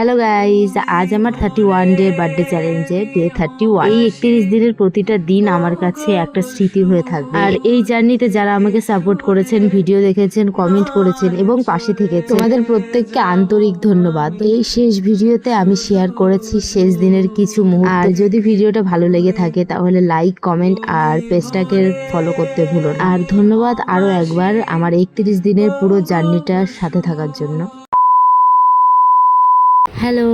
Hello guys, আজ আমার 31 day birthday চ্যালেঞ্জে ডে 31। এই 31 দিনের প্রতিটা দিন আমার কাছে একটা স্মৃতি হয়ে থাকবে। আর এই জার্নিতে যারা আমাকে সাপোর্ট করেছেন, ভিডিও দেখেছেন, কমেন্ট করেছেন এবং পাশে থেকে তোমাদের প্রত্যেককে আন্তরিক ধন্যবাদ। এই শেষ ভিডিওতে আমি শেয়ার করেছি শেষ দিনের কিছু মুহূর্ত। আর যদি ভিডিওটা ভালো লেগে থাকে তাহলে লাইক, কমেন্ট আর পেজটাকে ফলো করতে ভুলো না। আর ধন্যবাদ আরো একবার আমার 31 দিনের পুরো জার্নিটার সাথে থাকার জন্য। হ্যালো,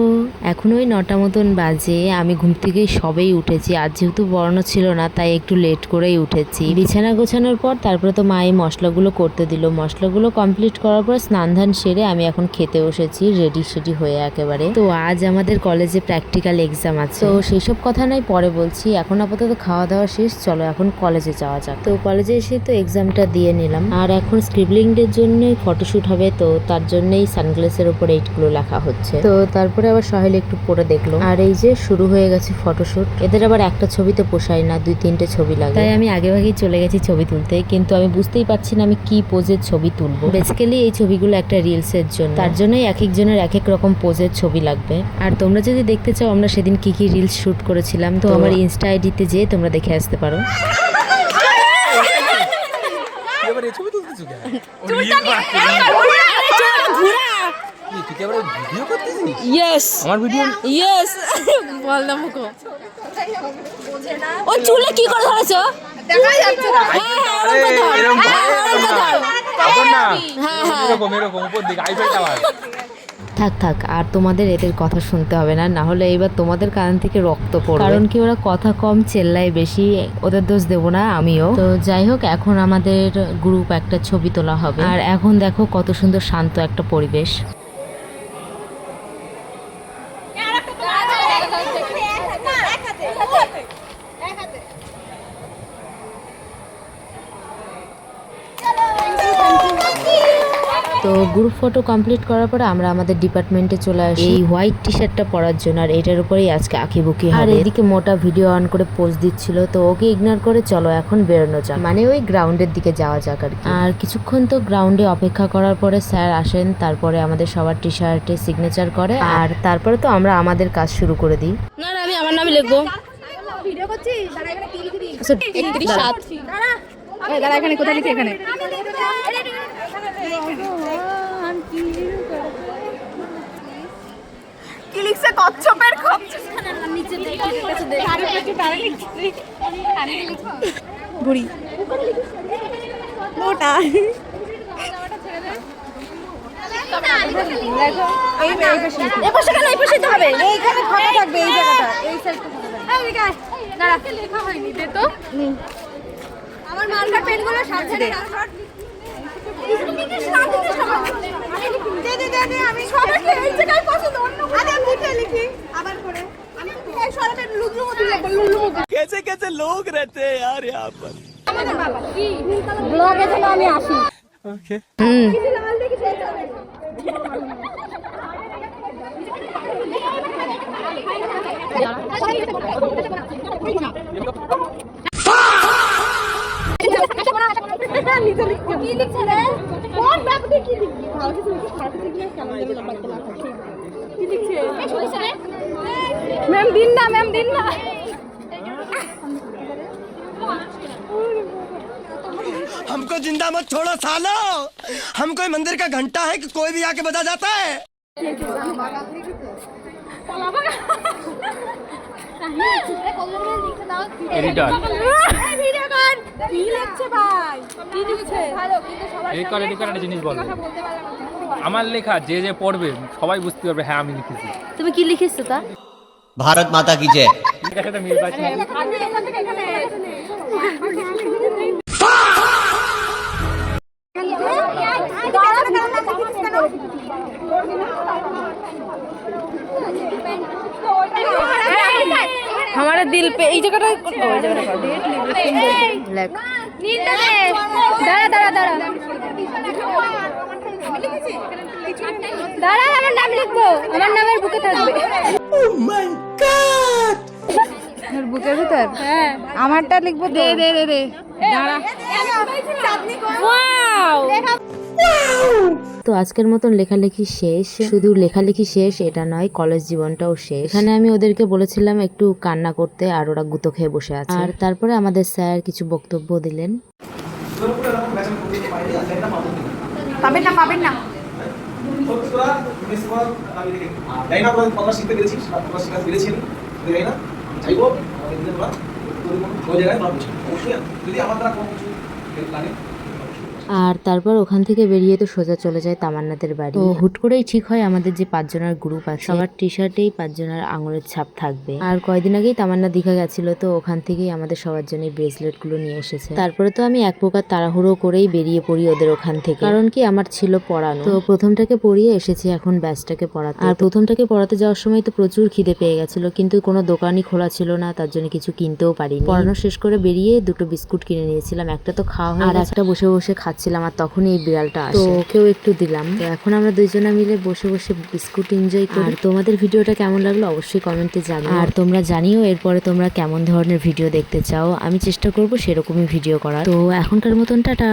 এখন ওই 9টা মতন বাজে। আমি ঘুম থেকে সবেই উঠেছি। আজ যেহেতু বর্ণ ছিল না তাই একটু লেট করেই উঠেছি। বিছানা গোছানোর পর তারপরে তো মা এই মশলাগুলো করতে দিল। মশলাগুলো কমপ্লিট করার পর স্নান ধান সেরে আমি এখন খেতে বসেছি রেডি হয়ে একেবারে। তো আজ আমাদের কলেজে প্র্যাকটিক্যাল এক্সাম আছে, তো সেই সব কথা নাই পরে বলছি। এখন আপাতত খাওয়া দাওয়া শেষ, চলো এখন কলেজে যাওয়া যাক। তো কলেজে এসে তো এক্সামটা দিয়ে নিলাম। আর এখন স্ক্রিবলিং ডের জন্য ফটোশুট হবে, তো তার জন্যই সানগ্লাসের উপর এইটগুলো লেখা হচ্ছে। তো তারপরে আবার সহেল একটু পরে দেখলো। আর এই যে শুরু হয়ে গেছে ফটোশুট। এদের আবার একটা ছবিতে পোষায় না, 2-3টে ছবি লাগে, তাই আমি আগেভাগেই চলে গেছি ছবি তুলতে। কিন্তু আমি বুঝতেই পারছি না আমি কি পোজের ছবি তুলবো। বেসিক্যালি এই ছবিগুলো একটা রিলস এর জন্য, তার জন্যই এক একজনের এক এক রকম পোজের ছবি লাগবে। আর তোমরা যদি দেখতে চাও আমরা সেদিন কি কি রিলস শুট করেছিলাম, তো আমার ইনস্টা আইডিতে যেয়ে তোমরা দেখে আসতে পারো। ও চুলে কি করে ধরেছো? দেখা যাচ্ছে থাক থাক, আর তোমাদের এদের কথা শুনতে হবে না, না হলে এবার তোমাদের কান থেকে রক্ত পড়বে। কারণ কি ওরা কথা কম, চেল্লায় বেশি, ওদের দোষ দেবো না আমিও। তো যাই হোক, এখন আমাদের গ্রুপ একটা ছবি তোলা হবে। আর এখন দেখো কত সুন্দর শান্ত একটা পরিবেশ। তো গ্রুপ ফটো কমপ্লিট করার পরে আমরা আমাদের ডিপার্টমেন্টে চলে আসি এই হোয়াইট টি শার্টটা পরার জন্য। আর এটার উপরেই আজকে আঁকিবুকি হবে। আর এদিকে মোটা ভিডিও অন করে পোজ দিচ্ছিল, তো ওকে ইগনোর করে চলো এখন বেরোনো যাক, মানে ওই গ্রাউন্ডের দিকে যাওয়া যাক আর কি। আর কিছুক্ষণ তো গ্রাউন্ডে অপেক্ষা করার পরে স্যার আসেন, তারপরে আমাদের সবার টি শার্টে সিগনেচার করে। আর তারপরে তো আমরা আমাদের কাজ শুরু করে দিই। না না, আমি আমার নামই লিখবো। ভিডিও করছিস? দাঁড়া এখানে কি লিখবি? 31/7। দাঁড়া। এই দাঁড়া, এখানে কোথায় লিখি? এখানে। কি লিখছে? কচ্ছপের খপ। নিচে দেখে কাছে দেখ। আরে কিছু তারা লিখছি। আমি লিখবো। বুড়ি। মোটা। দেখো এই পাশে। এই পাশে কেন? এই পাশে তো হবে। এইখানে ফাঁকা থাকবে, এই জায়গাটা। এই সাইডটা ফাঁকা থাকবে। এই গায় দাঁড়া, লেখা হয়নি, দে তো। আমার মার্কার পেনগুলো সাবধানে রাখ। আমি সবাই এই জায়গায় পছন্দ, অন্য আরে আমি লিখে লিখি আবার করে। আমি এই সরবের লুগলু মতো লিখব, লুগলু মতো। कैसे कैसे लोग रहते हैं यार यहाँ पर। আমাদের বাবা কি ব্লগে যেন আমি আসি। ओके কিছু লাল দেখি সেই চলে। কি লিখছে রে? কোন ব্যাপারে কি লিখবি? ভালো কিছু লিখিস, খারাপ কিছু লিখিস, কেমন যেন লাগতে না থাকে। কি লিখছে? এই শুনছ রে? ম্যাম দিন না, ম্যাম দিন না। हमको जिंदा मत छोड़ो सालो। हम कोई मंदिर का घंटा है कि कोई भी आके बजा जाता है। এডিটর এই ভিডিও কর। কি লিখছে ভাই? কি লিখছে? ভালো, কিন্তু সবার এডিটর একটা জিনিস বলবো। বলতে পারলাম না। আমার লেখা যে যে পড়বে সবাই বুঝতে পারবে হ্যাঁ আমি লিখেছি। তুমি কি লিখেছো তা? भारत माता की जय। এটার সাথে মিল পাচ্ছি। আমি এখান থেকে এখানে। हमारा दिल पे এই জায়গাটা ওই জায়গাটা লেখ। দাঁড়া দাঁড়া দাঁড়া দাঁড়া, আমার নাম লিখবো, আমার নামের বুকে থাকবে। Oh my God! তোর বুকের ভিতর? হ্যাঁ, আমারটা লিখবো। দে দে দে দে। দাঁড়া। ওয়াও তো আজকের মতন লেখালেখি শেষ। শুধু লেখালেখি শেষ এটা নয়, কলেজ জীবনটাও শেষ। এখানে আমি ওদেরকে বলেছিলাম একটু কান্না করতে, আর ওরা গুতো খেয়ে বসে আছে। আর তারপরে আমাদের স্যার কিছু বক্তব্য দিলেন। পাবেন না পাবেন না আর তারপর ওখান থেকে বেরিয়ে তো সোজা চলে যায় তামান্নাদের বাড়ি। তো হুট করেই ঠিক হয় আমাদের যে 5 জনের গ্রুপ আছে সবার টি শার্টেই 5 জনের আঙুলের ছাপ থাকবে। আর কয়দিন আগেই তামান্না দীঘা গেছিল, তো ওখান থেকেই আমাদের সবার জন্য ব্রেসলেট গুলো নিয়ে এসেছে। তারপরে তো আমি এক প্রকার তাড়াহুড়ো করেই বেরিয়ে পড়ি ওদের ওখান থেকে, কারণ কি আমার ছিল পড়ানো। তো প্রথমটাকে পড়িয়ে এসেছি এখন ব্যাচটাকে পড়াতে। আর প্রথমটাকে পড়াতে যাওয়ার সময় তো প্রচুর খিদে পেয়ে গেছিল, কিন্তু কোনো দোকানই খোলা ছিল না, তার জন্য কিছু কিনতেও পারিনি। পড়ানো শেষ করে বেরিয়ে 2টো বিস্কুট কিনে নিয়েছিলাম, একটা তো খাওয়া হয় আর একটা বসে বসে খাচ্ছিলাম। আর তখনই এই বিড়ালটা আসে, তো ওকেও একটু দিলাম। তো এখন আমরা 2 জনা মিলে বসে বসে বিস্কুট এনজয় করি। আর তোমাদের ভিডিওটা কেমন লাগলো অবশ্যই কমেন্টে জানিও। আর তোমরা জানিও এরপরে তোমরা কেমন ধরনের ভিডিও দেখতে চাও, আমি চেষ্টা করব সেরকমই ভিডিও করার। তো এখনকার মতন টাটা।